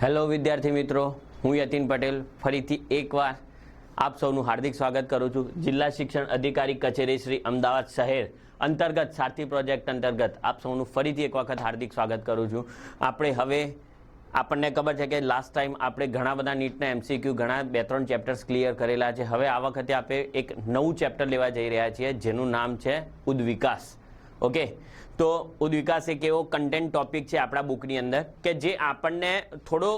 Hello વિદ્યાર્થી મિત્રો, હું યતિન પટેલ ફરીથી એકવાર આપ સૌનું હાર્દિક સ્વાગત કરું છું. જિલ્લા શિક્ષણ અધિકારી કચેરી શ્રી અમદાવાદ શહેર અંતર્ગત સારથી પ્રોજેક્ટ અંતર્ગત આપ સૌનું ફરીથી એક વખત હાર્દિક સ્વાગત કરું છું. આપણે હવે આપણને ખબર છે કે લાસ્ટ ટાઈમ આપણે ઘણા બધા નીટના એમસીક્યુ ઘણા 2-3 ચેપ્ટર્સ ક્લિયર કરેલા છે. હવે આ વખતે આપણે એક નવું ચેપ્ટર લેવા જઈ રહ્યા છીએ જેનું નામ છે ઉદ્વિકાસ. ઓકે, તો ઉદ્વિકાસ એક એવો કન્ટેન્ટ ટોપિક છે આપણા બુકની અંદર કે જે આપણને થોડો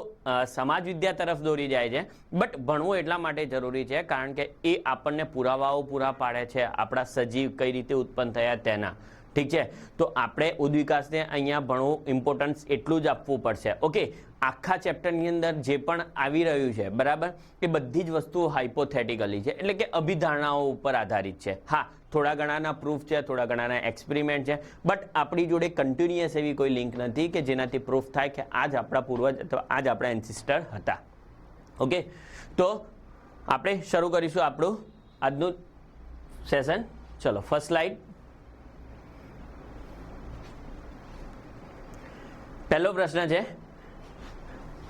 સમાજ વિદ્યા તરફ દોરી જાય છે, બટ ભણવો એટલા માટે જરૂરી છે કારણ કે એ આપણને પુરાવાઓ પૂરા પાડે છે આપણા સજીવ કઈ રીતે ઉત્પન્ન થયા તેના. ઠીક છે, તો આપણે ઉદ્વિકાસને અહીંયા ભણવું ઇમ્પોર્ટન્સ એટલું જ આપવું પડશે. ઓકે, આખા ચેપ્ટરની અંદર જે પણ આવી રહ્યું છે બરાબર, એ બધી જ વસ્તુઓ હાઇપોથેટિકલી છે, એટલે કે અભિધારણાઓ ઉપર આધારિત છે. હા, થોડા ઘણાના પ્રૂફ છે, થોડા ઘણાના એક્સપેરિમેન્ટ છે, બટ આપણી જોડે કન્ટિન્યુઅસ એવી કોઈ લિંક નથી કે જેનાથી પ્રૂફ થાય કે આ જ આપણા પૂર્વજ અથવા આ જ આપણા એન્સિસ્ટર હતા. ઓકે, તો આપણે શરૂ કરીશું આપણું આજનું સેશન. ચલો, ફર્સ્ટ સ્લાઇડ. પહેલો પ્રશ્ન છે,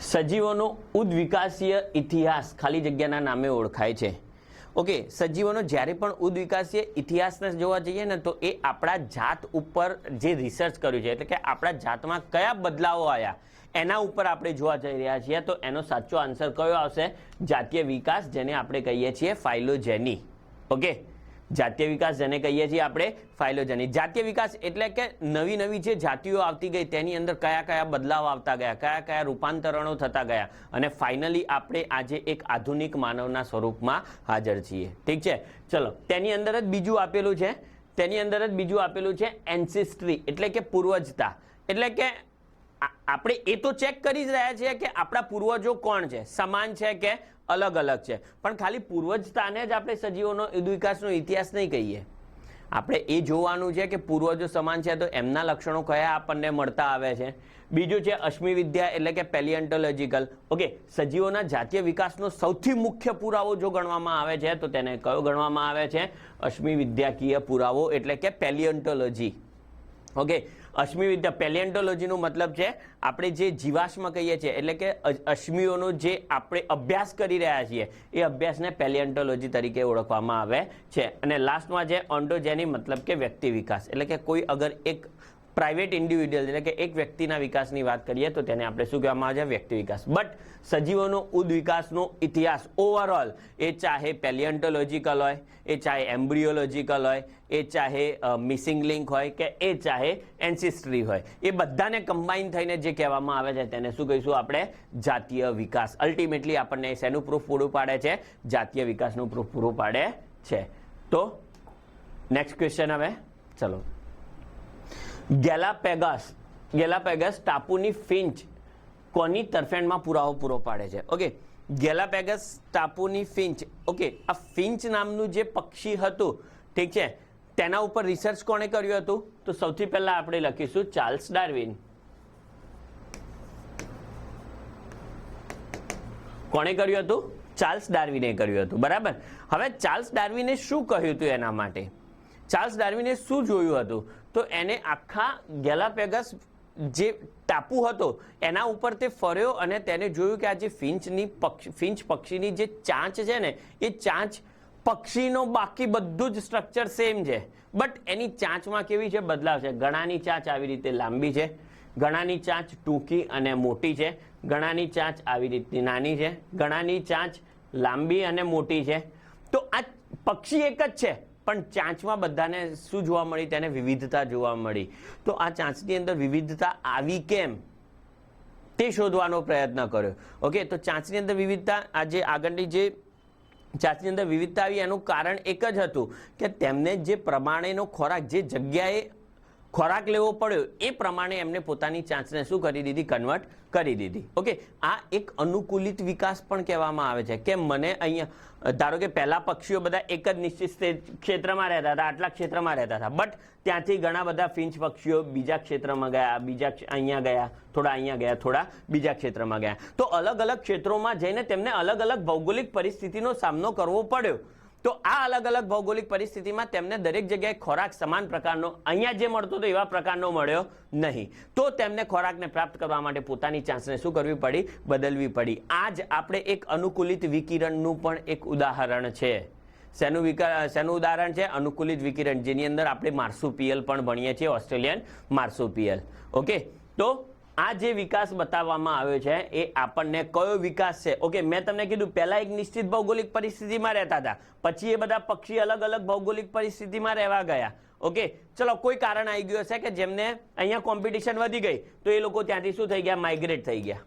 સજીવોનો ઉદ્વિકાસીય ઇતિહાસ ખાલી જગ્યાના નામે ઓળખાય છે. ઓકે, સજીવોનો જ્યારે પણ ઉદ્વિકાસીય ઇતિહાસને જોવા જઈએ ને તો એ આપણા જાત ઉપર જે રિસર્ચ કર્યું છે, એટલે કે આપણા જાતમાં કયા બદલાવો આવ્યા એના ઉપર આપણે જોવા જઈ રહ્યા છીએ. તો એનો સાચો આન્સર કયો આવશે? જાતીય વિકાસ, જેને આપણે કહીએ છીએ ફાઇલોજેની. ઓકે, જાતીય વિકાસ જેને કહીએ છીએ આપણે ફાઇલોજેની. જાતીય વિકાસ એટલે કે નવી નવી જે જાતિઓ આવતી ગઈ તેની અંદર કયા કયા બદલાવ આવતા ગયા, કયા કયા રૂપાંતરણો થતા ગયા, અને ફાઇનલી આપણે આજે એક આધુનિક માનવના સ્વરૂપમાં હાજર છીએ. ઠીક છે, ચલો, તેની અંદર જ બીજું આપેલું છે એન્સિસ્ટ્રી, એટલે કે પૂર્વજતા. એટલે કે આપણે એ તો ચેક કરી જ રહ્યા છીએ કે આપણા પૂર્વજો કોણ છે, સમાન છે કે અલગ અલગ છે, પણ ખાલી પૂર્વજતાને જ આપણે સજીવોનો ઉદ્વિકાસનો ઇતિહાસ નહીં કહીએ. આપણે એ જોવાનું છે કે પૂર્વજો સમાન છે તો એમના લક્ષણો કયા આપણને મળતા આવે છે. બીજું છે અશ્મિ વિદ્યા, એટલે કે પેલિયોન્ટોલોજીકલ. ઓકે, સજીવોના જાતીય વિકાસનો સૌથી મુખ્ય પુરાવો જો ગણવામાં આવે છે તો તેને કયો ગણવામાં આવે છે? અશ્મિ વિદ્યાકીય પુરાવો, એટલે કે પેલિયોન્ટોલોજી. ઓકે, અશ્મિ વિદ્યા પેલિયોન્ટોલોજીનો મતલબ છે આપણે જે જીવાશ્મ કહીએ છીએ, એટલે કે અશ્મિઓનો જે આપણે અભ્યાસ કરી રહ્યા છીએ એ અભ્યાસને પેલિયોન્ટોલોજી તરીકે ઓળખવામાં આવે છે. અને લાસ્ટમાં છે ઓન્ટોજેની, મતલબ કે વ્યક્તિ વિકાસ, એટલે કે કોઈ અગર એક પ્રાઇવેટ ઇન્ડિવિડ્યુઅલ એટલે કે એક વ્યક્તિના વિકાસની વાત કરીએ તો તેને આપણે શું કહેવામાં આવે છે? વ્યક્તિ વિકાસ. બટ સજીવોનો ઉદ્વિકાસનો ઇતિહાસ ઓવરઓલ, એ ચાહે પેલિયોન્ટોલોજીકલ હોય, એ ચાહે એમ્બ્રિયોલોજીકલ હોય, એ ચાહે મિસિંગ લિંક હોય, કે એ ચાહે એન્સિસ્ટ્રી હોય, એ બધાને કમ્બાઈન થઈને જે કહેવામાં આવે છે તેને શું કહીશું આપણે? જાતીય વિકાસ. અલ્ટિમેટલી આપણને શેનું પ્રૂફ પૂરું પાડે છે? જાતીય વિકાસનું પ્રૂફ પૂરું પાડે છે. તો નેક્સ્ટ ક્વેશ્ચન હવે ચલો. ગેલાપેગસ ટાપુની ફિંચ કોની તરફેણમાં પુરાવો પૂરો પાડે છે? ઓકે, ગેલાપેગસ ટાપુની ફિંચ. ઓકે, આ ફિંચ નામનું જે પક્ષી હતું, ઠીક છે, તેના ઉપર રિસર્ચ કોણે કર્યું હતું? તો સૌથી પહેલા આપણે લખીશું ચાર્લ્સ ડાર્વિન. કોણે કર્યું હતું? ચાર્લ્સ ડાર્વિને કર્યું હતું. બરાબર. હવે ચાર્લ્સ ડાર્વિને શું કહ્યું હતું એના માટે? ચાર્લ્સ ડાર્વિને શું જોયું હતું? તો એને આખા ગેલાપેગસ જે ટાપુ હતો એના ઉપર તે ફર્યો અને તેને જોયું કે આ જે ફિંચ પક્ષીની જે ચાંચ છે ને, એ ચાંચ પક્ષીનો બાકી બધું જ સ્ટ્રક્ચર સેમ છે, બટ એની ચાંચમાં કેવી છે? બદલાવ છે. ઘણાની ચાંચ આવી રીતે લાંબી છે, ઘણાની ચાંચ ટૂંકી અને મોટી છે, ઘણાની ચાંચ આવી રીતની નાની છે, ઘણાની ચાંચ લાંબી અને મોટી છે. તો આ પક્ષી એક જ છે, પણ ચાંચમાં બધાને શું જોવા મળી? તેને વિવિધતા જોવા મળી. તો આ ચાંચની અંદર વિવિધતા આવી કેમ તે શોધવાનો પ્રયત્ન કર્યો. ઓકે, તો ચાંચની અંદર વિવિધતા, આ જે આગળની જે ચાંચની અંદર વિવિધતા આવી એનું કારણ એક જ હતું કે તેમને જે પ્રમાણેનો ખોરાક, જે જગ્યાએ ખોરાક લેવો પડ્યો એ પ્રમાણે એમને પોતાની ચાંચને શું કરી દીધી? કન્વર્ટ કરી દીધી. ઓકે, આ એક અનુકૂલિત વિકાસ પણ કહેવામાં આવે છે કે મને અહીંયા ધારો કે પહેલા પક્ષીઓ બધા એક જ નિશ્ચિત ક્ષેત્રમાં રહેતા હતા, આટલા ક્ષેત્રમાં રહેતા હતા, બટ ત્યાંથી ઘણા બધા ફિંચ પક્ષીઓ બીજા ક્ષેત્રમાં ગયા, અહીંયા ગયા, થોડા અહીંયા ગયા, થોડા બીજા ક્ષેત્રમાં ગયા. તો અલગ અલગ ક્ષેત્રોમાં જઈને તેમને અલગ અલગ ભૌગોલિક પરિસ્થિતિનો સામનો કરવો પડ્યો. તો આ અલગ અલગ ભૌગોલિક પરિસ્થિતિમાં તેમને દરેક જગ્યાએ ખોરાક સમાન પ્રકારનો અહીંયા જે મળતો હતો એવા પ્રકારનો મળ્યો નહીં, તો તેમને ખોરાકને પ્રાપ્ત કરવા માટે પોતાની ચાંચને શું કરવી પડી? બદલવી પડી. આ જ આપણે એક અનુકૂલિત વિકિરણનું પણ એક ઉદાહરણ છે. શેનું ઉદાહરણ છે? અનુકૂલિત વિકિરણ, જેની અંદર આપણે માર્સુપિયલ પણ ભણીએ છીએ, ઓસ્ટ્રેલિયન માર્સુપિયલ. ઓકે, તો આ જે વિકાસ બતાવવામાં આવ્યો છે એ આપણને કયો વિકાસ છે? ઓકે, મેં તમને કીધું પહેલા એક નિશ્ચિત ભૌગોલિક પરિસ્થિતિમાં રહેતા હતા, પછી એ બધા પક્ષી અલગ અલગ ભૌગોલિક પરિસ્થિતિમાં રહેવા ગયા. ઓકે, ચલો કોઈ કારણ આવી ગયું હશે કે જેમને અહીંયા કોમ્પિટિશન વધી ગઈ, તો એ લોકો ત્યાંથી શું થઈ ગયા? માઇગ્રેટ થઈ ગયા.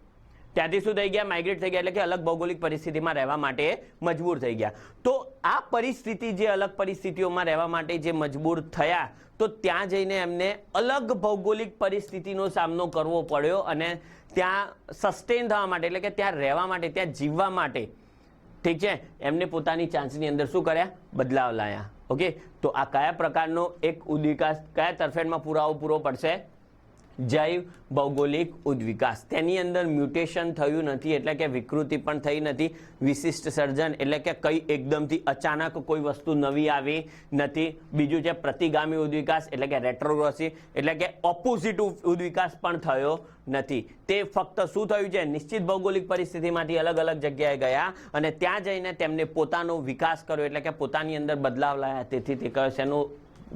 ત્યાંથી શું થઈ ગયા? માઇગ્રેટ થઈ ગયા, એટલે કે અલગ ભૌગોલિક પરિસ્થિતિમાં રહેવા માટે મજબૂર થઈ ગયા. તો આ પરિસ્થિતિ, જે અલગ પરિસ્થિતિઓમાં રહેવા માટે જે મજબૂર થયા, તો ત્યાં જઈને એમને અલગ ભૌગોલિક પરિસ્થિતિનો સામનો કરવો પડ્યો અને ત્યાં સસ્ટેન થવા માટે, એટલે કે ત્યાં રહેવા માટે, ત્યાં જીવવા માટે, ઠીક છે, એમને પોતાની ચાંચની અંદર શું કર્યા? બદલાવ લાયા. ઓકે, તો આ કયા પ્રકારનો એક ઉદ્વિકાસ, કયા તરફેણમાં પુરાવો પૂરો પડશે? જૈવ ભૌગોલિક ઉદ્વિકાસ. તેની અંદર મ્યુટેશન થયું નથી, એટલે કે વિકૃતિ પણ થઈ નથી. વિશિષ્ટ સર્જન, એટલે કે કઈ એકદમથી અચાનક કોઈ વસ્તુ નવી આવી નથી. બીજું છે પ્રતિગામી ઉદ્વિકાસ, એટલે કે રેટ્રોગ્રેસિવ, એટલે કે ઓપોઝિટ ઉદ્વિકાસ પણ થયો નથી. તે ફક્ત શું થયું છે? નિશ્ચિત ભૌગોલિક પરિસ્થિતિમાંથી અલગ અલગ જગ્યાએ ગયા અને ત્યાં જઈને તેમને પોતાનો વિકાસ કર્યો, એટલે કે પોતાની અંદર બદલાવ લાયા. તેથી તે શેનો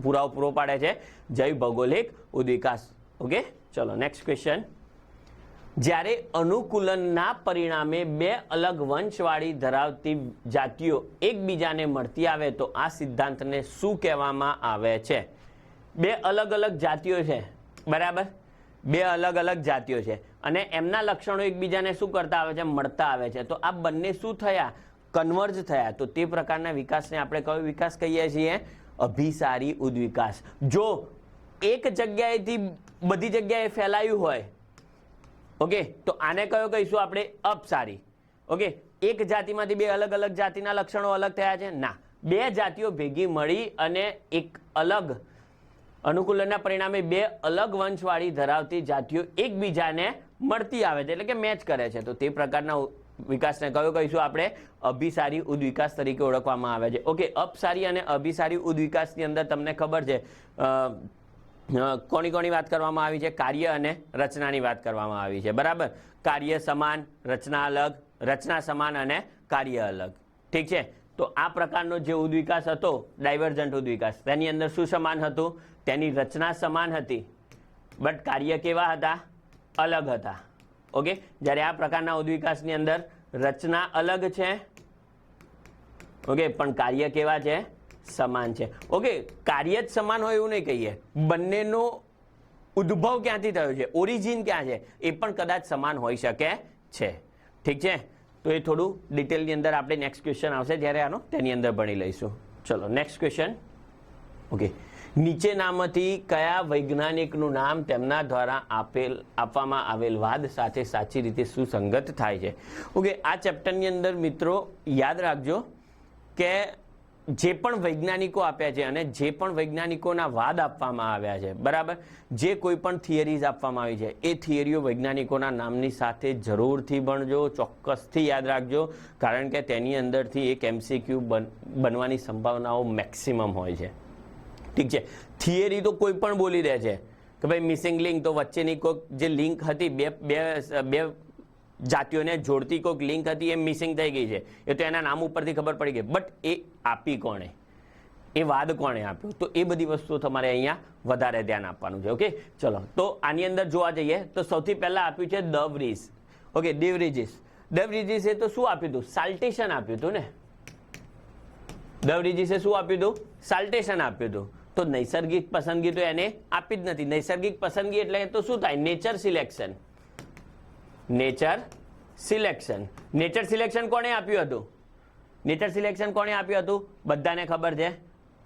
પુરાવો પૂરો પાડે છે? જૈવ ભૌગોલિક ઉદ્વિકાસ. ઓકે, ચલો નેક્સ્ટ ક્વેશ્ચન. જ્યારે અનુકૂલનના પરિણામે બે અલગ વંશવાળી ધરાવતી જાતિઓ એકબીજાને મળતી આવે તો આ સિદ્ધાંતને શું કહેવામાં આવે છે? બે અલગ અલગ જાતિઓ છે, બરાબર? બે અલગ અલગ જાતિઓ છે અને એમના લક્ષણો એકબીજાને શું કરતા આવે છે? મળતા આવે છે. તો આ બંને શું થયા? કન્વર્જ થયા. તો તે પ્રકારના વિકાસને આપણે કયો વિકાસ કહીએ છીએ? અભિસારી ઉદ્વિકાસ. જો એક જગ્યાએથી બધી જગ્યાએ ફેલાયું હોય, ઓકે, તો આને કયો કહીશું આપણે? અપસારી. ઓકે, એક જાતિમાંથી બે અલગ અલગ જાતિના લક્ષણો અલગ થયા છે? ના, બે જાતિઓ ભેગી મળી અને એક અલગ અનુકૂલનના પરિણામે બે અલગ વંશવાળી ધરાવતી જાતિઓ એકબીજાને મળતી આવે છે, એટલે કે મેચ કરે છે. તો તે પ્રકારના વિકાસને કયો કહીશું આપણે? અભિસારી ઉદ્વિકાસ તરીકે ઓળખવામાં આવે છે. ઓકે, અપસારી અને અભિસારી ઉદ્વિકાસની અંદર તમને ખબર છે કોની વાત કરવામાં આવી છે? કાર્ય અને રચનાની વાત કરવામાં આવી છે, બરાબર? કાર્ય સમાન, રચના અલગ, રચના સમાન અને કાર્ય અલગ. ઠીક છે, તો આ પ્રકારનો જે ઉદ્વિકાસ હતો, ડાયવર્જન્ટ ઉદ્વિકાસ, તેની અંદર શું સમાન હતું? તેની રચના સમાન હતી, બટ કાર્ય કેવા હતા? અલગ હતા. ઓકે, જ્યારે આ પ્રકારના ઉદ્વિકાસની અંદર રચના અલગ છે, ઓકે, પણ કાર્ય કેવા છે? સમાન છે. ઓકે, કાર્ય જ સમાન હોય એવું નહીં કહીએ, બંનેનો ઉદ્ભવ ક્યાંથી થયો છે, ઓરિજિન ક્યાં છે, એ પણ કદાચ સમાન હોઈ શકે છે. ઠીક છે, તો એ થોડું ડિટેલની અંદર આપણે નેક્સ્ટ ક્વેશ્ચન આવશે જ્યારે આનો તેની અંદર ભણી લઈશું. ચલો નેક્સ્ટ ક્વેશ્ચન. ઓકે, નીચેનામાંથી કયા વૈજ્ઞાનિકનું નામ તેમના દ્વારા આપવામાં આવેલ વાદ સાથે સાચી રીતે સુસંગત થાય છે? ઓકે, આ ચેપ્ટરની અંદર મિત્રો યાદ રાખજો કે જે પણ વૈજ્ઞાનિકો આપ્યા છે અને જે પણ વૈજ્ઞાનિકોના વાદ આપવામાં આવ્યા છે, બરાબર, જે કોઈ પણ થિયરીઝ આપવામાં આવી છે, એ થિયરીઓ વૈજ્ઞાનિકોના નામની સાથે જરૂરથી ભણજો, ચોક્કસથી યાદ રાખજો, કારણ કે તેની અંદરથી એક MCQ બનવાની સંભાવનાઓ મેક્સિમમ હોય છે. ઠીક છે, થિયરી તો કોઈ પણ બોલી દે છે કે ભાઈ મિસિંગ લિંક, તો વચ્ચેની કોઈક જે લિંક હતી, બે જાતિઓને જોડતી કોઈક લિંક હતી, એ મિસિંગ થઈ ગઈ છે. એ તો એના નામ ઉપરથી ખબર પડી ગઈ, બટ એ આપી કોણે, એ વાદ કોણે આપ્યો, તો એ બધી વસ્તુઓ તમારે અહીંયા વધારે ધ્યાન આપવાનું છે. ઓકે, ચલો, તો આની અંદર જોવા જઈએ તો સૌથી પહેલા આપ્યું છે દ વ્રીઝ. Okay, D વ્રીઝિસ. ડ વ્રીઝિસે તો શું આપ્યું હતું? સાલ્ટેશન આપ્યું હતું ને. ડ વ્રીઝિસે શું આપ્યું હતું? સાલ્ટેશન આપ્યું હતું. તો નૈસર્ગિક પસંદગી તો એને આપી જ નથી. નૈસર્ગિક પસંદગી એટલે તો શું થાય? Nature selection. Nature selection. Nature selection કોણે આપ્યું હતું? નેચર સિલેક્શન કોણે આપ્યું હતું? બધાને ખબર છે,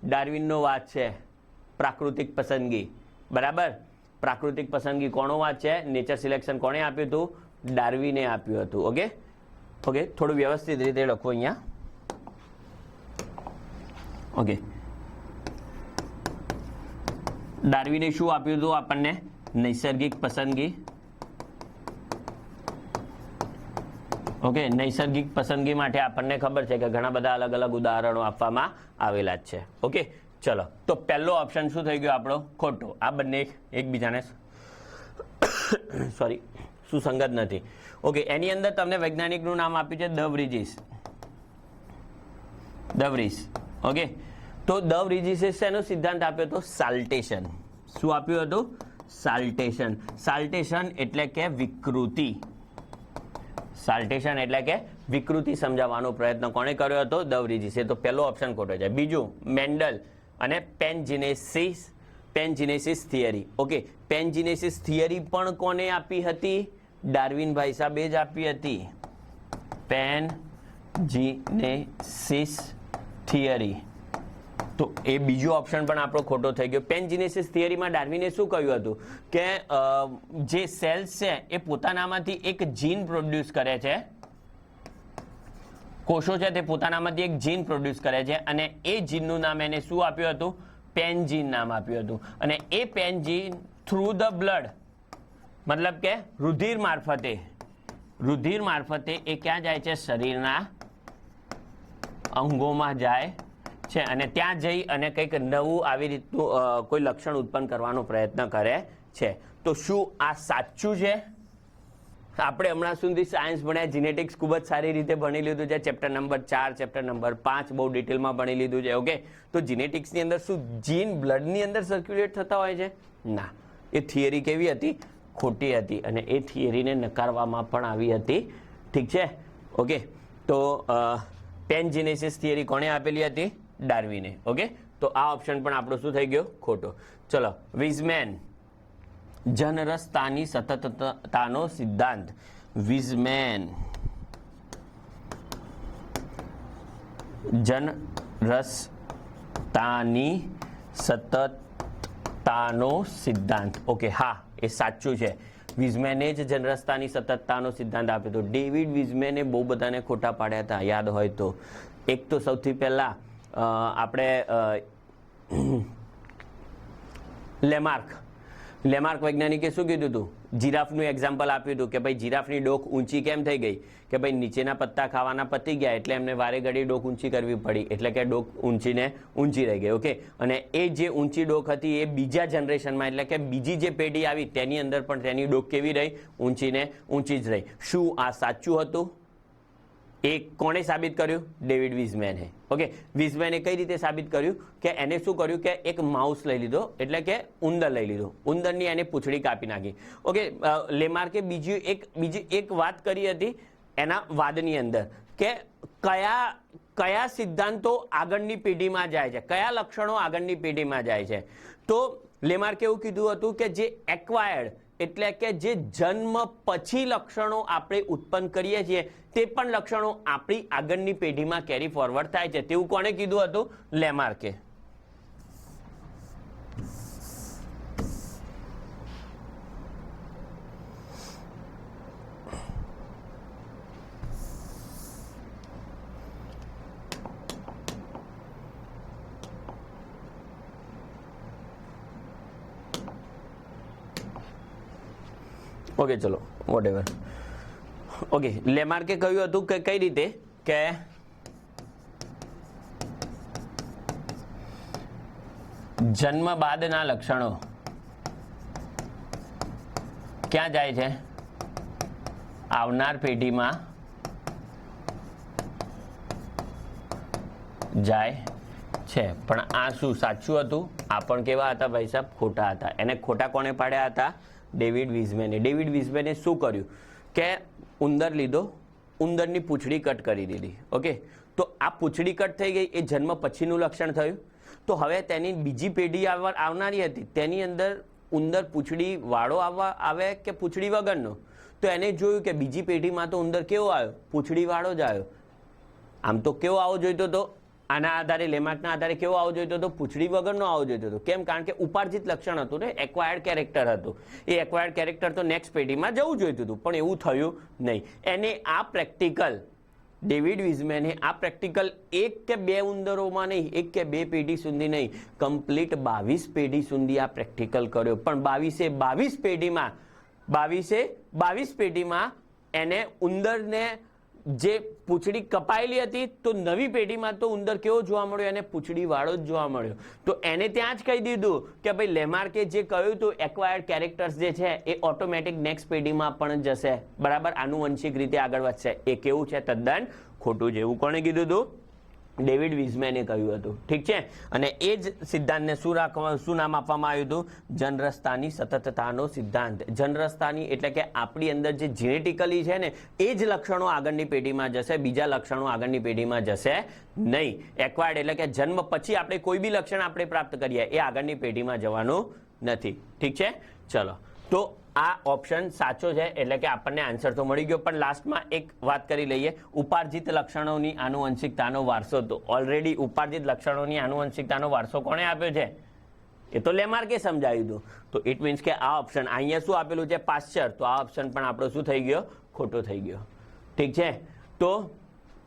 ડાર્વિનનો વાદ છે. પ્રાકૃતિક પસંદગી, બરાબર, પ્રાકૃતિક પસંદગી કોનો વાદ છે? નેચર સિલેક્શન કોણે આપ્યું હતું? ડાર્વિને આપ્યું હતું. ઓકે, ઓકે, થોડું વ્યવસ્થિત રીતે લખો અહીંયા. ઓકે, ડાર્વિને શું આપ્યું હતું આપણને? નૈસર્ગિક પસંદગી. ઓકે, નૈસર્ગિક પસંદગી માટે આપણને ખબર છે કે ઘણા બધા અલગ અલગ ઉદાહરણો આપવામાં આવેલા જ છે. ઓકે, ચલો, તો પહેલો ઓપ્શન શું થઈ ગયો આપણો? ખોટો. આ બંને એકબીજાને સોરી સુસંગત નથી. ઓકે, એની અંદર તમને વૈજ્ઞાનિકનું નામ આપ્યું છે દ વ્રીજીસ. દ વ્રીજ. ઓકે, તો દ વ્રીજીસે શેનો સિદ્ધાંત આપ્યો હતો? સાલ્ટેશન. શું આપ્યું હતું? સાલ્ટેશન. સાલ્ટેશન એટલે કે વિકૃતિ. સાલ્ટેશન એટલે કે વિકૃતિ સમજાવવાનો પ્રયત્ન કોણે કર્યો હતો? દ વ્રીજીસે. તો પહેલો ઓપ્શન ખોટો છે. બીજું, મેન્ડલ અને પેનજીનેસિસ થિયરી. ઓકે, પેનજીનેસિસ થિયરી પણ કોને આપી હતી? ડાર્વિનભાઈ સાહેબે જ આપી હતી. પેનજીનેસિસ થિયરી. તો એ બીજો ઓપ્શન પણ આપણો ખોટો થઈ ગયો. પેનજીનેસિસ થિયરીમાં ડાર્વિને શું કહ્યું હતું કે જે સેલ્સ છે એ પોતાનામાંથી એક જીન પ્રોડ્યુસ કરે છે. કોષો છે તે પોતાનામાંથી એક જીન પ્રોડ્યુસ કરે છે અને એ જીનનું નામ એને શું આપ્યું હતું? પેનજીન નામ આપ્યું હતું. અને એ પેનજીન થ્રુ ધ બ્લડ, મતલબ કે રુધિર મારફતે એ ક્યાં જાય છે? શરીરના અંગોમાં જાય છે અને ત્યાં જઈ અને કંઈક નવું આવી રીતનું કોઈ લક્ષણ ઉત્પન્ન કરવાનો પ્રયત્ન કરે છે. તો શું આ સાચું છે? આપણે હમણાં સુધી સાયન્સ ભણ્યા, જીનેટિક્સ ખૂબ જ સારી રીતે ભણી લીધું છે. ચેપ્ટર નંબર 4, ચેપ્ટર નંબર 5 બહુ ડિટેલમાં ભણી લીધું છે. ઓકે, તો જીનેટિક્સની અંદર શું જીન બ્લડની અંદર સર્ક્યુલેટ થતા હોય છે? ના. એ થિયરી કેવી હતી? ખોટી હતી અને એ થિયરીને નકારવામાં પણ આવી હતી. ઠીક છે? ઓકે, તો પેનજીનેસિસ થિયરી કોણે આપેલી હતી? ડાર્વિને. ઓકે, તો આ ઓપ્શન પણ આપણો શું થઈ ગયો? ખોટો. ચલો, વિઝમેન જનરસતાની સતતતાનો સિદ્ધાંત. વિઝમેન જનરસતાની સતતતાનો સિદ્ધાંત. ઓકે, હા, એ સાચું છે. વિઝમેને જ જનરસતાની સતતતાનો સિદ્ધાંત આપ્યો હતો. ડેવિડ વિઝમેને બહુ બધાને ખોટા પાડ્યા હતા, યાદ હોય તો. એક તો સૌથી પહેલા આપણે લેમાર્ક વૈજ્ઞાનિકે શું કીધું હતું? જીરાફનું એક્ઝામ્પલ આપ્યું હતું કે ભાઈ જીરાફની ડોક ઊંચી કેમ થઈ ગઈ? કે ભાઈ નીચેના પત્તા ખાવાના પતી ગયા એટલે એમને વારે ઘડી ડોક ઊંચી કરવી પડી, એટલે કે ડોક ઊંચી રહી ગઈ. ઓકે, અને એ જે ઊંચી ડોક હતી એ બીજા જનરેશનમાં એટલે કે બીજી જે પેઢી આવી તેની અંદર પણ તેની ડોક કેવી રહી? ઊંચી જ રહી. શું આ સાચું હતું? એ કોણે સાબિત કર્યું? ડેવિડ વિઝમેને. ઓકે, વિઝમેને કઈ રીતે સાબિત કર્યું? કે એને શું કર્યું કે એક માઉસ લઈ લીધો, એટલે કે ઉંદર લઈ લીધો. ઉંદરની એને પૂંછડી કાપી નાખી. ઓકે, લેમાર્કે બીજી એક વાત કરી હતી એના વાદની અંદર કે કયા સિદ્ધાંતો આગળની પેઢીમાં જાય છે, કયા લક્ષણો આગળની પેઢીમાં જાય છે. તો લેમાર્કે એવું કીધું હતું કે જે એક્વાયર્ડ એટલે કે જે જન્મ પછી લક્ષણો આપણે ઉત્પન્ન કરીએ છીએ તે પણ લક્ષણો આપણી આગળની પેઢીમાં કેરી ફોરવર્ડ થાય છે. તેવું કોણે કીધું હતું? લેમાર્કે. ઓકે, ચલો, વોટએવર. ઓકે, લેમાર્કે કહ્યું હતું કે કઈ રીતે કે જન્મ બાદના લક્ષણો ક્યાં જાય છે? આવનાર પેઢીમાં જાય છે. પણ આ શું સાચું હતું? આ પણ કેવા હતા ભાઈ સાહેબ? ખોટા હતા. એને ખોટા કોણે પાડ્યા હતા? ડેવિડ વિઝમેને. ડેવિડ વિઝમેને શું કર્યું કે ઉંદર લીધો, ઉંદરની પૂંછડી કટ કરી દીધી. ઓકે, તો આ પૂંછડી કટ થઈ ગઈ, એ જન્મ પછીનું લક્ષણ થયું. તો હવે તેની બીજી પેઢી આવનારી હતી, તેની અંદર ઉંદર પૂંછડી વાળો આવે કે પૂંછડી વગરનો? તો એને જોયું કે બીજી પેઢીમાં તો ઉંદર કેવો આવ્યો? પૂંછડી વાળો જ આવ્યો. આમ તો કેવો આવવો જોઈતો હતો? આના આધારે, લેમાર્કના આધારે કેવો આવવો જોઈતો હતો? પૂંછડી વગરનો આવવો જોઈતો હતો. કેમ? કારણ કે ઉપાર્જિત લક્ષણ હતું ને, એક્વાયર્ડ કેરેક્ટર હતું. એ એક્વાયર્ડ કેરેક્ટર તો નેક્સ્ટ પેઢીમાં જવું જોઈતું હતું, પણ એવું થયું નહીં. એને આ પ્રેક્ટિકલ, ડેવિડ વિઝમેને આ પ્રેક્ટિકલ એક કે બે ઉંદરોમાં નહીં, એક કે બે પેઢી સુધી નહીં, કમ્પ્લીટ 22 પેઢી સુધી આ પ્રેક્ટિકલ કર્યો. પણ 22 પેઢીમાં એને ઉંદરને જે પૂંછડી કપાયેલી હતી તો નવી પેઢીમાં તો ઉંદર કેવો જોવા મળ્યો, એને પૂંછડી વાળો જ જોવા મળ્યો. તો એને ત્યાં જ કહી દીધું કે ભાઈ લેમાર્કે જે કહ્યું હતું એક્વાયર્ડ કેરેક્ટર્સ જે છે એ ઓટોમેટિક નેક્સ્ટ પેઢીમાં પણ જશે, બરાબર, આનુવંશિક રીતે આગળ વધશે. એ કેવું છે? તદ્દન ખોટું છે. એવું કોણે કીધું હતું? ડેવિડ વિઝમેને કહ્યું હતું. ઠીક છે. અને એ જ સિદ્ધાંતને શું નામ આપવામાં આવ્યું હતું? જનરસતાની સતતતાનો સિદ્ધાંત. જનરસતાની એટલે કે આપણી અંદર જે જેનેટિકલી છે ને એ જ લક્ષણો આગળની પેઢીમાં જશે, બીજા લક્ષણો આગળની પેઢીમાં જશે નહીં. એક્વાયર્ડ એટલે કે જન્મ પછી આપણે કોઈ બી લક્ષણ આપણે પ્રાપ્ત કરીએ એ આગળની પેઢીમાં જવાનું નથી. ઠીક છે. ચલો, તો આ ઓપ્શન સાચો છે, એટલે કે આપણને આન્સર તો મળી ગયો. પણ લાસ્ટમાં એક વાત કરી લઈએ, ઉપાર્જિત લક્ષણોની આનુવંશિકતાનો વારસો. તો ઓલરેડી ઉપાર્જિત લક્ષણોની આનુવંશિકતાનો વારસો કોણે આપ્યો છે? એ તો લેમાર્કે સમજાવ્યું હતું. તો ઇટ મીન્સ કે આ ઓપ્શન અહીંયા શું આપેલું છે? પાશ્ચર. તો આ ઓપ્શન પણ આપણો શું થઈ ગયો? ખોટો થઈ ગયો. ઠીક છે. તો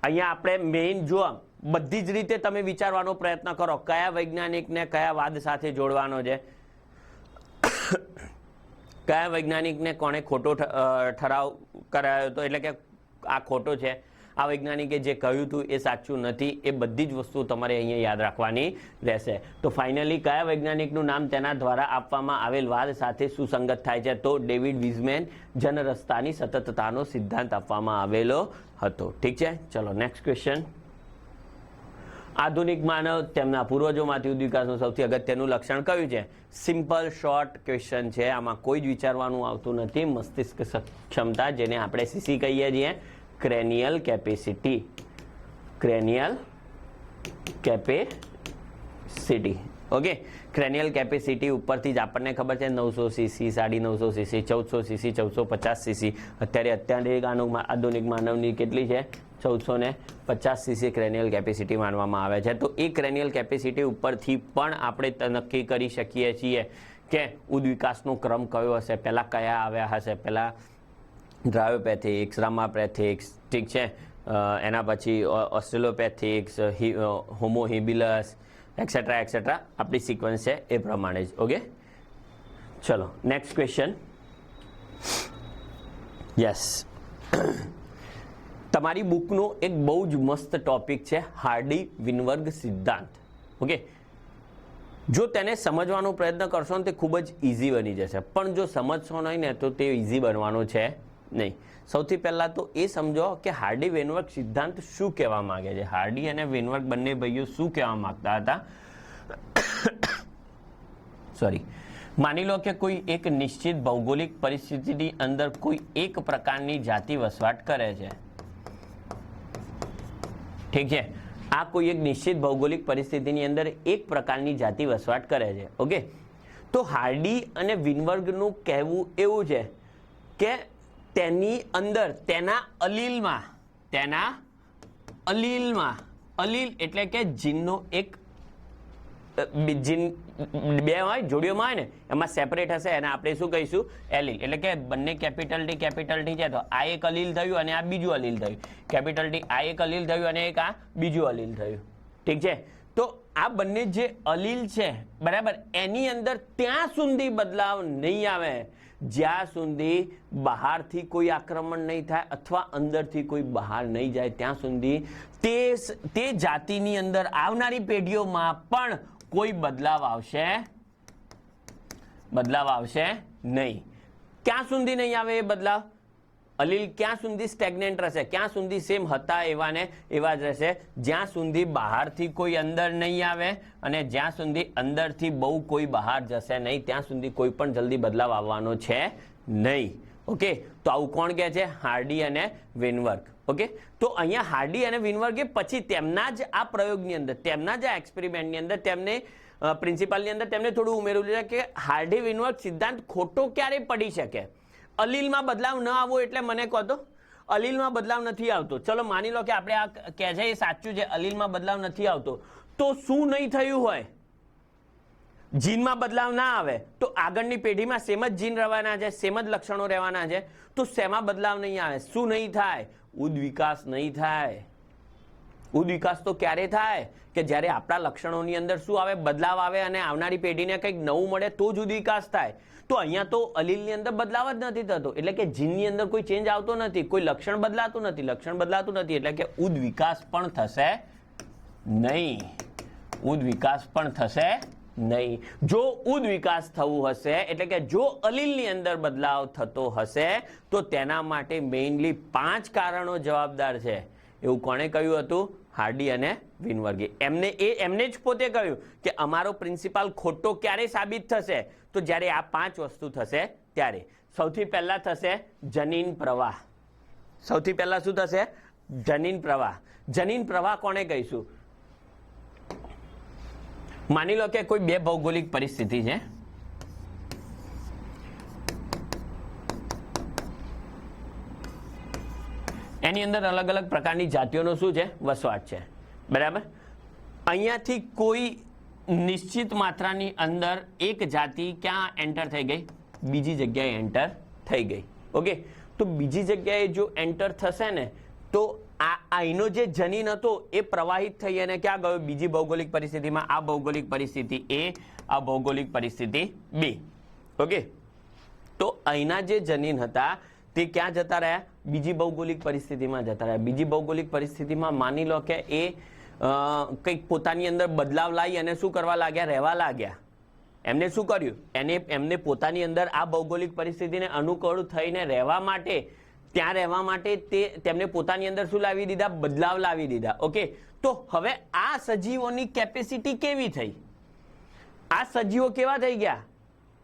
અહીંયા આપણે મેઇન જુઓ, બધી જ રીતે તમે વિચારવાનો પ્રયત્ન કરો કયા વૈજ્ઞાનિકને કયા વાદ સાથે જોડવાનો છે, કયા વૈજ્ઞાનિકને કોણે ખોટો ઠરાવ કરાયો હતો, એટલે કે આ ખોટો છે, આ વૈજ્ઞાનિકે જે કહ્યું હતું એ સાચું નથી. એ બધી જ વસ્તુ તમારે અહીંયા યાદ રાખવાની રહેશે. તો ફાઇનલી કયા વૈજ્ઞાનિકનું નામ તેના દ્વારા આપવામાં આવેલ વાદ સાથે સુસંગત થાય છે? તો ડેવિડ વિઝમેન જનરસતાની સતતતાનો સિદ્ધાંત આપવામાં આવેલો હતો. ઠીક છે. ચલો નેક્સ્ટ ક્વેશ્ચન. આધુનિક માનવ તેમના પૂર્વજોમાંથી ઉદ્વિકાસનું સૌથી અગત્યનું લક્ષણ કયું છે? સિમ્પલ શોર્ટ ક્વેશ્ચન છે, આમાં કોઈ જ વિચારવાનું આવતું નથી. મસ્તિષ્ક ક્ષમતા, જેને આપણે સીસી કહીએ છીએ, ક્રેનિયલ કેપેસિટી. ક્રેનિયલ કેપેસિટી. ઓકે, ક્રેનિયલ કેપેસિટી ઉપરથી જ આપણને ખબર છે 900 સીસી, 950 સીસી, 1400 સીસી, 1450 સીસી. અત્યારે આધુનિક માનવની કેટલી છે? 1450 સીસી ક્રેનિયલ કેપેસિટી માનવામાં આવે છે. તો એ ક્રેનિયલ કેપેસિટી ઉપરથી પણ આપણે નક્કી કરી શકીએ છીએ કે ઉદ્વિકાસનો ક્રમ કયો હશે, પહેલાં કયા આવ્યા હશે. પહેલાં ડ્રાયોપેથિક્સ, રામાપેથિક્સ, ઠીક છે, એના પછી ઓસ્ટ્રેલોપેથિક્સ, હોમો હેબિલસ, એક્સેટ્રા એક્સેટ્રા આપણી સિક્વન્સ છે એ પ્રમાણે જ. ઓકે, ચલો નેક્સ્ટ ક્વેશ્ચન. યસ, તમારી બુકનો એક બહુ જ મસ્ત ટોપિક છે હાર્ડી વિનબર્ગ સિદ્ધાંત. ઓકે, જો તેને સમજવાનો પ્રયત્ન કરશો ને તે ખૂબ જ ઇઝી બની જશે, પણ જો સમજશો નહીં ને તો તે ઇઝી બનવાનો છે નહીં. સૌથી પહેલાં તો એ સમજો કે હાર્ડી વિનબર્ગ સિદ્ધાંત શું કહેવા માંગે છે. હાર્ડી અને વિનબર્ગ બંને ભાઈઓ શું કહેવા માંગતા હતા? સોરી, માની લો કે કોઈ એક નિશ્ચિત ભૌગોલિક પરિસ્થિતિની અંદર કોઈ એક પ્રકારની જાતિ વસવાટ કરે છે. ઠીક છે, આ કોઈ એક નિશ્ચિત ભૌગોલિક પરિસ્થિતિની અંદર એક પ્રકારની જાતિ વસવાટ કરે છે. ઓકે, તો હાર્ડી અને વિનબર્ગનું કહેવું એવું છે કે તેની અંદર તેના અલીલમાં અલીલ એટલે કે જીનનો એક જીન બે હોય, જોડીઓમાં હોય ને, એમાં સેપરેટ હશે અને આપણે શું કહીશું? એલીલ. એટલે કે બંને કેપિટલ ટી છે તો આ એક અલીલ થયું અને આ બીજું અલીલ થયું. કેપિટલ ટી આ એક અલીલ થયું અને એક આ બીજું અલીલ થયું. ઠીક છે, તો આ બંને જે અલીલ છે, બરાબર, એની અંદર ત્યાં સુધી બદલાવ નહીં આવે જ્યાં સુધી બહારથી કોઈ આક્રમણ નહીં થાય અથવા અંદરથી કોઈ બહાર નહીં જાય ત્યાં સુધી તે જાતિની અંદર આવનારી પેઢીઓમાં પણ કોઈ બદલાવ આવશે નહીં. ક્યાં સુધી નહીં આવે એ બદલાવ? અલીલ ક્યાં સુધી સ્ટેગ્નન્ટ રહેશે, ક્યાં સુધી સેમ હતા એવા જ રહેશે, જ્યાં સુધી બહારથી કોઈ અંદર નહીં આવે અને જ્યાં સુધી અંદરથી બહુ કોઈ બહાર જશે નહીં ત્યાં સુધી કોઈ પણ જલ્દી બદલાવ આવવાનો છે નહીં. ઓકે, તો આવું કોણ કહે છે? હાર્ડી અને વિનબર્ગ. ઓકે, તો અહીંયા હાર્ડી અને વિનબર્ગે પછી તેમના જ આ પ્રયોગની અંદર, તેમના જ આ એક્સપેરિમેન્ટની અંદર તેમને પ્રિન્સિપાલની અંદર તેમને થોડું ઉમેર્યું છે કે હાર્ડી વિનબર્ગ સિદ્ધાંત ખોટો ક્યારે પડી શકે? અલીલમાં બદલાવ ન આવવો એટલે મને કહો તો અલીલમાં બદલાવ નથી આવતો. ચલો માની લો કે આપણે આ કહે છે એ સાચું છે, અલીલમાં બદલાવ નથી આવતો, તો શું નહીં થયું હોય? જીનમાં બદલાવ ના આવે તો આગળની પેઢીમાં સેમ જ જીન રહેવાના છે, સેમ જ લક્ષણો રહેવાના છે, તો શેમાં બદલાવ નહીં આવે? શું નહીં થાય? ઉદ્વિકાસ નહીં થાય. ઉદ્વિકાસ તો ક્યારે થાય કે જ્યારે આપણા લક્ષણોની અંદર શું આવે? બદલાવ આવે અને આવનારી પેઢીને કંઈક નવું મળે તો જ ઉદ્વિકાસ થાય. તો અહીંયા તો અલીલની અંદર બદલાવ જ નથી થતો, એટલે કે જીનની અંદર કોઈ ચેન્જ આવતો નથી, કોઈ લક્ષણ બદલાતું નથી, એટલે કે ઉદ્વિકાસ પણ થશે નહીં, ઉદ્વિકાસ પણ થશે નહીં. જો ઉદ્વિકાસ થવું હશે એટલે કે જો અલીલની અંદર બદલાવ થતો હશે તો તેના માટે મેઇનલી 5 કારણો જવાબદાર છે. એવું કોણે કહ્યું હતું? હાર્ડી અને વિનવર્ગે. એમને જ પોતે કહ્યું કે અમારો પ્રિન્સિપાલ ખોટો ક્યારે સાબિત થશે? તો જ્યારે આ 5 વસ્તુ થશે ત્યારે. સૌથી પહેલા થશે જનીન પ્રવાહ. સૌથી પહેલા શું થશે? જનીન પ્રવાહ. જનીન પ્રવાહ કોને કહીશું? માની લો કે કોઈ 2 ભૌગોલિક પરિસ્થિતિ છે, એની અંદર અલગ અલગ પ્રકારની જાતિઓનો શું છે? વસવાટ છે, બરાબર. અહીંયાથી કોઈ નિશ્ચિત માત્રાની અંદર એક જાતિ ક્યાં એન્ટર થઈ ગઈ? બીજી જગ્યાએ એન્ટર થઈ ગઈ. ઓકે, તો બીજી જગ્યાએ જો એન્ટર થશે ને તો અહીંનો જે જનીન હતો એ પ્રવાહિત થઈ અને ક્યાં ગયો? બીજી ભૌગોલિક પરિસ્થિતિમાં. આ ભૌગોલિક પરિસ્થિતિ A, આ ભૌગોલિક પરિસ્થિતિ B. ઓકે, તો અહીંના જે જનીન હતા તે ક્યાં જતા રહ્યા? બીજી ભૌગોલિક પરિસ્થિતિમાં જતા રહ્યા. બીજી ભૌગોલિક પરિસ્થિતિમાં માની લો કે એ કંઈક પોતાની અંદર બદલાવ લાવી અને શું કરવા લાગ્યા? રહેવા લાગ્યા. એમને શું કર્યું? એમને પોતાની અંદર આ ભૌગોલિક પરિસ્થિતિને અનુકૂળ થઈને રહેવા માટે, ત્યાં રહેવા માટે તેમને પોતાની અંદર શું લાવી દીધા? બદલાવ લાવી દીધા. ઓકે, તો હવે આ સજીવોની કેપેસિટી કેવી થઈ? આ સજીવો કેવા થઈ ગયા?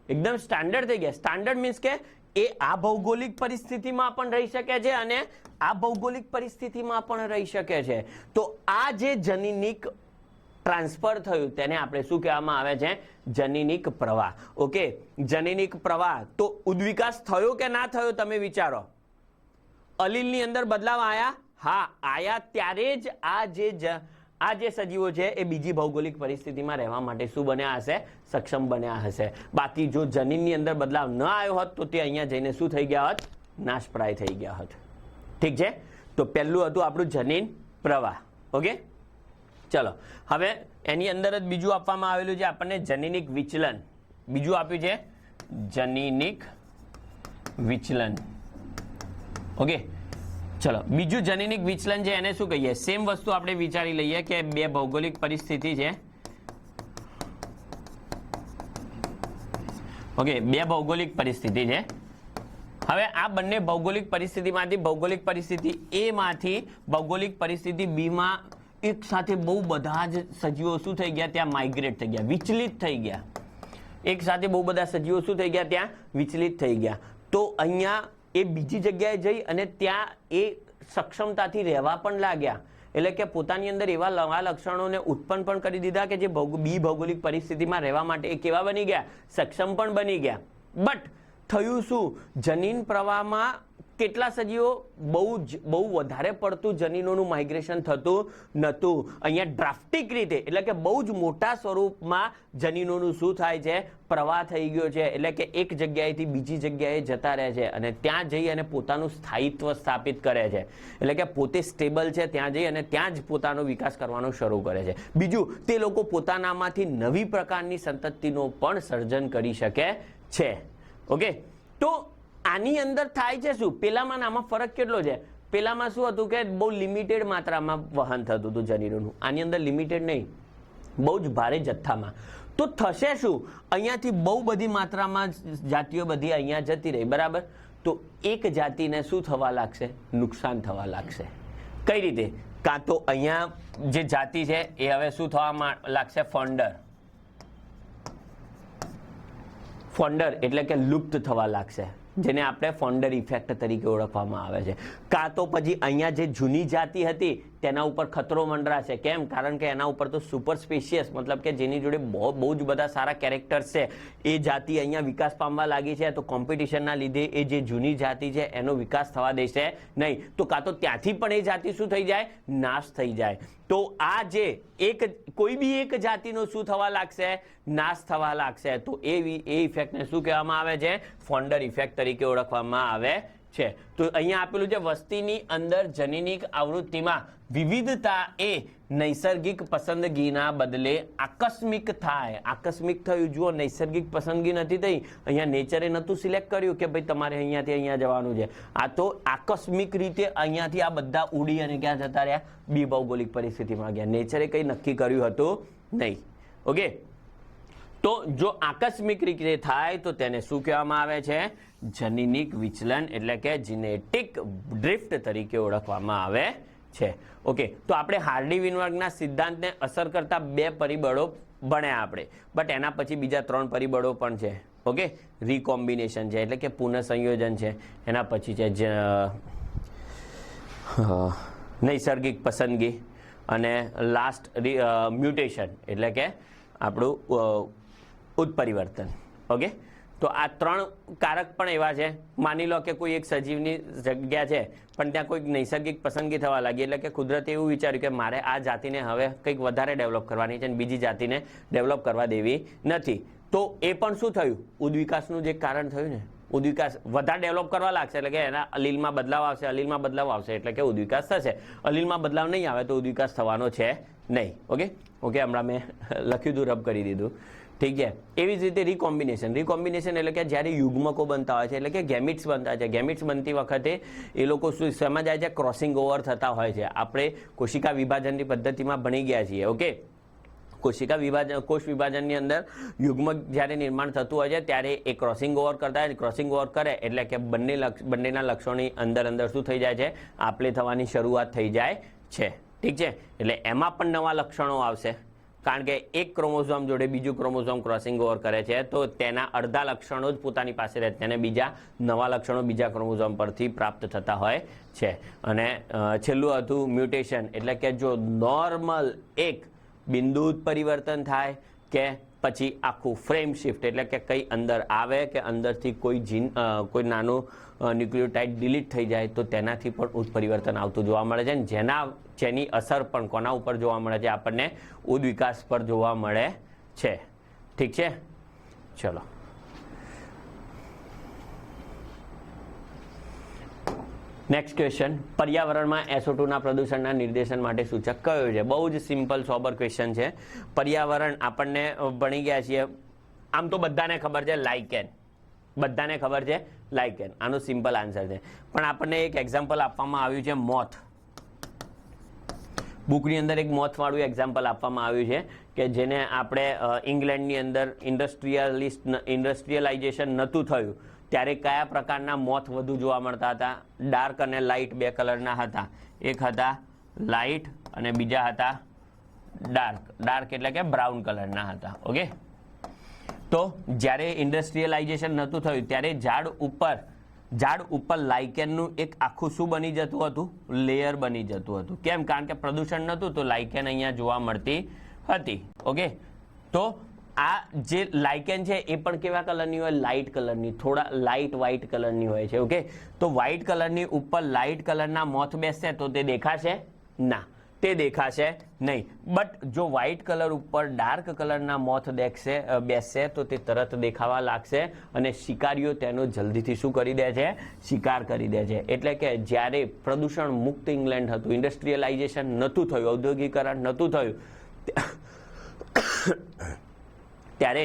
એકદમ સ્ટાન્ડર્ડ થઈ ગયા. સ્ટાન્ડર્ડ મીન્સ કે એ આ ભૌગોલિક પરિસ્થિતિમાં પણ રહી શકે છે અને આ ભૌગોલિક પરિસ્થિતિમાં પણ રહી શકે છે. તો આ જે જનીનિક ટ્રાન્સફર થયું તેને આપણે શું કહેવામાં આવે છે? જનીનિક પ્રવાહ. ઓકે, જનીનિક પ્રવાહ. તો ઉદ્વિકાસ થયો કે ના થયો? તમે વિચારો. અલીલની અંદર બદલાવ આયા? હા, આયા. ત્યારે જ આ જે સજીવો છે એ બીજી ભૌગોલિક પરિસ્થિતિમાં રહેવા માટે શું બન્યા હશે? સક્ષમ બન્યા હશે. બાકી જો જનીનની અંદર બદલાવ ન આવ્યો હોત તો તે અહીંયા જઈને શું થઈ ગયા હોત? નાશપ્રાય થઈ ગયા હોત. ઠીક છે, તો પહેલું હતું આપણું જનીન પ્રવાહ. ઓકે, ચલો હવે એની અંદર જ બીજું આપવામાં આવેલું છે આપણને જનીનિક વિચલન. બીજું આપ્યું છે જનીનિક વિચલન. ઓકે, ચલો બીજું જનીનિક વિચલન છે એને શું કહીએ? સેમ વસ્તુ આપણે વિચારી લઈએ કે 2 ભૌગોલિક પરિસ્થિતિ છે. ઓકે, 2 ભૌગોલિક પરિસ્થિતિ છે. હવે આ બંને ભૌગોલિક પરિસ્થિતિમાંથી ભૌગોલિક પરિસ્થિતિ A માંથી ભૌગોલિક પરિસ્થિતિ B માં એક સાથે બહુ બધા જ સજીવો શું થઈ ગયા? ત્યાં માઇગ્રેટ થઈ ગયા, વિચલિત થઈ ગયા. એક સાથે બહુ બધા સજીવો શું થઈ ગયા? ત્યાં વિચલિત થઈ ગયા. તો અહીંયા એ બીજી જગ્યાએ જઈ અને ત્યાં એ સક્ષમતાથી રહેવા પણ લાગ્યા. એટલે કે પોતાની અંદર એવા નવા લક્ષણોને ઉત્પન્ન પણ કરી દીધા કે જે બી ભૌગોલિક પરિસ્થિતિમાં રહેવા માટે એ કેવા બની ગયા? સક્ષમ પણ બની ગયા. બટ થયું શું? જનીન પ્રવાહમાં કેટલા સજીવો? બહુ વધારે પડતું જનીનોનું માઇગ્રેશન થતું નહોતું. અહીંયા ડ્રાફ્ટિક રીતે એટલે કે બહુ જ મોટા સ્વરૂપમાં જનીનોનું શું થાય છે? પ્રવાહ થઈ ગયો છે. એટલે કે એક જગ્યાએથી બીજી જગ્યાએ જતા રહે છે અને ત્યાં જઈ અને પોતાનું સ્થાયિત્વ સ્થાપિત કરે છે. એટલે કે પોતે સ્ટેબલ છે ત્યાં જઈ અને ત્યાં જ પોતાનો વિકાસ કરવાનો શરૂ કરે છે. બીજું, તે લોકો પોતાનામાંથી નવી પ્રકારની સંતતિનો પણ સર્જન કરી શકે છે. ઓકે, તો આની અંદર થાય છે શું? પેલામાં આમાં ફરક કેટલો છે? પેલામાં શું હતું કે બહુ લિમિટેડ માત્રામાં વહન થતું હતું જનીનોનું. આની અંદર લિમિટેડ નહીં, બહુ જ ભારે જથ્થામાં. તો થશે શું? અહીંયાથી બહુ બધી માત્રામાં જાતિઓ બધી અહીંયા જતી રહી, બરાબર. તો એક જાતિને શું થવા લાગશે? નુકસાન થવા લાગશે. કઈ રીતે? કાં તો અહીંયા જે જાતિ છે એ હવે શું થવા લાગશે? ફોન્ડર એટલે કે લુપ્ત થવા લાગશે, જેને આપણે ફોન્ડર ઇફેક્ટ તરીકે ઓળખવામાં આવે છે. કાં તો પછી અહીંયા જે જૂની જાતિ હતી તેના ઉપર ખતરો મંડરાશે. કેમ? કારણ કે એના ઉપર તો સુપર સ્પેશિયસ મતલબ કે જેની જોડે બહુ જ બધા સારા કેરેક્ટર્સ છે એ જાતિ અહીંયા વિકાસ પામવા લાગી છે. તો કોમ્પિટિશનના લીધે એ જે જૂની જાતિ છે એનો વિકાસ થવા દેશે નહીં. તો કાં તો ત્યાંથી પણ એ જાતિ શું થઈ જાય? નાશ થઈ જાય. તો આ જે કોઈ બી એક જાતિનો શું થવા લાગશે? નાશ થવા લાગશે. તો એ ઇફેક્ટને શું કહેવામાં આવે છે? ફોન્ડર ઇફેક્ટ તરીકે ઓળખવામાં આવે છે. તો અહીંયા આપેલું છે વસ્તીની અંદર જનીનિક આવૃત્તિમાં વિવિધતા એ નૈસર્ગિક પસંદગીના બદલે આકસ્મિક થાય. આકસ્મિક થયું, જુઓ નૈસર્ગિક પસંદગી નથી થઈ, અહીંયા નેચરે નહોતું સિલેક્ટ કર્યું કે ભાઈ તમારે અહીંયાથી અહીંયા જવાનું છે. આ તો આકસ્મિક રીતે અહીંયાથી આ બધા ઉડી અને ક્યાં જતા રહ્યા, બી ભૌગોલિક પરિસ્થિતિમાં ગયા. નેચરે કંઈ નક્કી કર્યું હતું નહીં. ઓકે, તો જો આકસ્મિક રીતે થાય તો તેને શું કહેવામાં આવે છે? જનીનિક વિચલન એટલે કે જીનેટિક ડ્રિફ્ટ તરીકે ઓળખવામાં આવે છે. ઓકે, તો આપણે હાર્ડી વિનબર્ગના સિદ્ધાંતને અસર કરતા 2 પરિબળો ભણ્યા આપણે, બટ એના પછી બીજા 3 પરિબળો પણ છે. ઓકે, રીકોમ્બિનેશન છે એટલે કે પુનઃસંયોજન છે, એના પછી છે નૈસર્ગિક પસંદગી, અને લાસ્ટ મ્યુટેશન એટલે કે આપણું ઉત્પરિવર્તન. ઓકે, તો આ 3 કારક પણ એવા છે. માની લો કે કોઈ એક સજીવની જગ્યા છે પણ ત્યાં કોઈક નૈસર્ગિક પસંદગી થવા લાગી, એટલે કે કુદરતે એવું વિચાર્યું કે મારે આ જાતિને હવે કંઈક વધારે ડેવલપ કરવાની છે અને બીજી જાતિને ડેવલપ કરવા દેવી નથી. તો એ પણ શું થયું? ઉદ્વિકાસનું જે કારણ થયું ને, ઉદ્વિકાસ વધારે ડેવલપ કરવા લાગશે એટલે કે એના અલીલમાં બદલાવ આવશે, અલીલમાં બદલાવ આવશે એટલે કે ઉદ્વિકાસ થશે. અલીલમાં બદલાવ નહીં આવે તો ઉદ્વિકાસ થવાનો છે નહીં. ઓકે, હમણાં મેં લખ્યું હતું, રબ કરી દીધું. ઠીક છે. એવી જ રીતે રીકોમ્બિનેશન. રીકોમ્બિનેશન એટલે કે જ્યારે યુગ્મકો બનતા હોય છે, એટલે કે ગેમિટ્સ બનતા છે. ગેમિટ્સ બનતી વખતે એ લોકો શું શેમાં જાય છે? ક્રોસિંગ ઓવર થતા હોય છે. આપણે કોશિકા વિભાજનની પદ્ધતિમાં ભણી ગયા છીએ. ઓકે, કોશિકા વિભાજન, કોષ વિભાજનની અંદર યુગ્મક જ્યારે નિર્માણ થતું હોય છે ત્યારે એ ક્રોસિંગ ઓવર કરતા હોય. ક્રોસિંગ ઓવર કરે એટલે કે બંનેના લક્ષણોની અંદર શું થઈ જાય છે? આપલે થવાની શરૂઆત થઈ જાય છે. ઠીક છે. એટલે એમાં પણ નવા લક્ષણો આવશે, કારણ કે એક ક્રોમોઝોમ જોડે બીજું ક્રોમોઝોમ ક્રોસિંગ ઓવર કરે છે તો તેના અડધા લક્ષણો જ પોતાની પાસે રહે, તેને બીજા નવા લક્ષણો બીજા ક્રોમોઝોમ પરથી પ્રાપ્ત થતા હોય છે. અને છેલ્લું હતું મ્યુટેશન, એટલે કે જો નોર્મલ એક બિંદુ પરિવર્તન થાય કે પછી આખું ફ્રેમ શિફ્ટ, એટલે કે કંઈ અંદર આવે કે અંદરથી કોઈ જીન, કોઈ નાનું ન્યુક્લિયોટાઇડ ડિલીટ થઈ જાય તો તેનાથી પણ ઉત્પરિવર્તન આવતું જોવા મળે છે. જેની અસર પણ કોના ઉપર જોવા મળે છે? આપણને ઉદ્વિકાસ પર જોવા મળે છે. ઠીક છે, ચલો. નેક્સ્ટ ક્વેશ્ચન, પર્યાવરણમાં SO2ના પ્રદૂષણના નિર્દેશન માટે સૂચક કયો છે? બહુ જ સિમ્પલ સોબર ક્વેશ્ચન છે. પર્યાવરણ આપણને ભણી ગયા છીએ, આમ તો બધાને ખબર છે લાઇકેન, બધાને ખબર છે લાઇકેન, આનો સિમ્પલ આન્સર છે. પણ આપણને એક એક્ઝામ્પલ આપવામાં આવ્યું છે મોથ. બુકની અંદર એક મોથવાળું એક્ઝામ્પલ આપવામાં આવ્યું છે કે જેને આપણે ઇંગ્લેન્ડની અંદર ઇન્ડસ્ટ્રીયલાઇઝેશન નહોતું થયું ત્યારે કયા પ્રકારના મોથ વધુ જોવા મળતા હતા? ડાર્ક અને લાઇટ 2 કલરના હતા. એક હતા લાઇટ અને બીજા હતા ડાર્ક. ડાર્ક એટલે કે બ્રાઉન કલરના હતા. ઓકે, તો જ્યારે ઇન્ડસ્ટ્રીયલાઇઝેશન નહોતું થયું ત્યારે ઝાડ ઉપર લાઇકેનનું એક આખું શું બની જતું હતું? લેયર બની જતું હતું. કેમ? કારણ કે પ્રદૂષણ નહોતું તો લાઇકેન અહીંયા જોવા મળતી હતી. ઓકે, તો આ જે લાઇકેન છે એ પણ કેવા કલરની હોય? લાઇટ કલરની, થોડા લાઇટ વ્હાઇટ કલરની હોય છે. ઓકે, તો વ્હાઇટ કલરની ઉપર લાઇટ કલરના મોથ બેસશે તો તે દેખાશે? ના, તે દેખાશે નહીં. બટ જો વ્હાઇટ કલર ઉપર ડાર્ક કલરના મોથ બેસશે તો તે તરત દેખાવા લાગશે અને શિકારીઓ તેનો જલ્દીથી શું કરી દે છે? શિકાર કરી દે છે. એટલે કે જ્યારે પ્રદૂષણ મુક્ત ઇંગ્લેન્ડ હતું, ઇન્ડસ્ટ્રીયલાઇઝેશન નહોતું થયું, ઔદ્યોગિકરણ નહોતું થયું, ત્યારે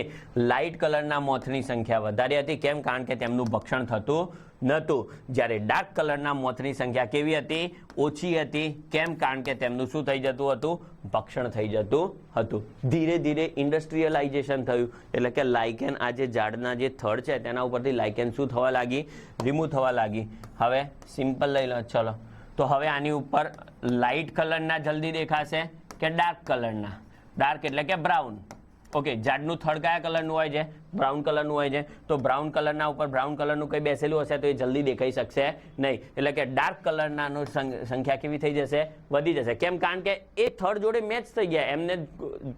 લાઇટ કલરના મોથની સંખ્યા વધારે હતી. કેમ? કારણ કે તેમનું ભક્ષણ થતું નહોતું. જ્યારે ડાર્ક કલરના મોથની સંખ્યા કેવી હતી? ઓછી હતી. કેમ? કારણ કે તેમનું શું થઈ જતું હતું? ભક્ષણ થઈ જતું હતું. ધીરે ધીરે ઇન્ડસ્ટ્રીયલાઇઝેશન થયું એટલે કે લાઇકેન, આ જે ઝાડના જે થડ છે તેના ઉપરથી લાઇકેન શું થવા લાગી? રિમૂવ થવા લાગી. હવે સિમ્પલ લઈ લો, ચલો. તો હવે આની ઉપર લાઇટ કલરના જલ્દી દેખાશે કે ડાર્ક કલરના? ડાર્ક એટલે કે બ્રાઉન. ઓકે, ઝાડનું થડ કયા કલરનું હોય છે? બ્રાઉન કલરનું હોય છે. તો બ્રાઉન કલરના ઉપર બ્રાઉન કલરનું કંઈ બેસેલું હશે તો એ જલ્દી દેખાઈ શકશે નહીં. એટલે કે ડાર્ક કલરનાનો સંખ્યા કેવી થઈ જશે? વધી જશે. કેમ? કારણ કે એ થડ જોડે મેચ થઈ ગયા, એમને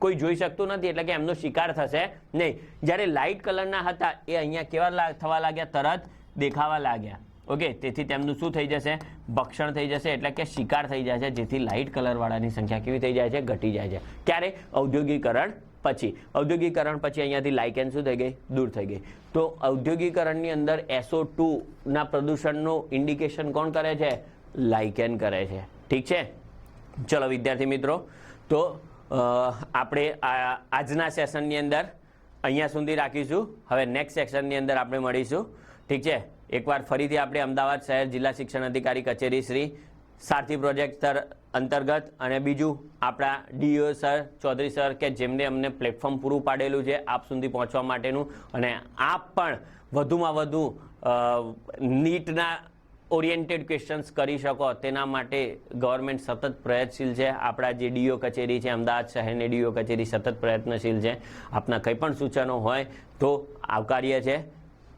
કોઈ જોઈ શકતું નથી એટલે કે એમનો શિકાર થશે નહીં. જ્યારે લાઇટ કલરના હતા એ અહીંયા કેવા થવા લાગ્યા? તરત દેખાવા લાગ્યા. ઓકે, તેથી તેમનું શું થઈ જશે? ભક્ષણ થઈ જશે એટલે કે શિકાર થઈ જાય છે, જેથી લાઇટ કલરવાળાની સંખ્યા કેવી થઈ જાય છે? ઘટી જાય છે. ક્યારે? ઔદ્યોગિકરણ પછી ઔદ્યોગિકરણ પછી અહીંયાથી લાઇકેન શું થઈ ગઈ, દૂર થઈ ગઈ. તો ઔદ્યોગિકરણની અંદર SO2 ના પ્રદૂષણનું ઇન્ડિકેશન કોણ કરે છે, લાઇકેન કરે છે. ઠીક છે. ચલો વિદ્યાર્થી મિત્રો, તો આપણે આજના સેશનની અંદર અહીંયા સુધી રાખીશું. હવે નેક્સ્ટ સેશનની અંદર આપણે મળીશું. ઠીક છે. એકવાર ફરીથી આપણે અમદાવાદ શહેર જિલ્લા શિક્ષણ અધિકારી કચેરી શ્રી સારથી પ્રોજેક્ટ અંતર્ગત અને બીજું આપણા ડીઓ સર, ચૌધરી સર કે જેમને અમને પ્લેટફોર્મ પૂરું પાડેલું છે આપ સુધી પહોંચવા માટેનું, અને આપ પણ વધુમાં વધુ નીટના ઓરિએન્ટેડ ક્વેશ્ચન્સ કરી શકો તેના માટે ગવર્મેન્ટ સતત પ્રયત્નશીલ છે. આપણા જે ડીઓ કચેરી છે, અમદાવાદ શહેરની ડીઓ કચેરી સતત પ્રયત્નશીલ છે. આપના કંઈ પણ સૂચનો હોય તો આવકાર્ય છે.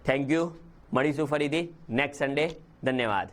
Thank you. મળીશું ફરીથી નેક્સ્ટ સન્ડે. ધન્યવાદ.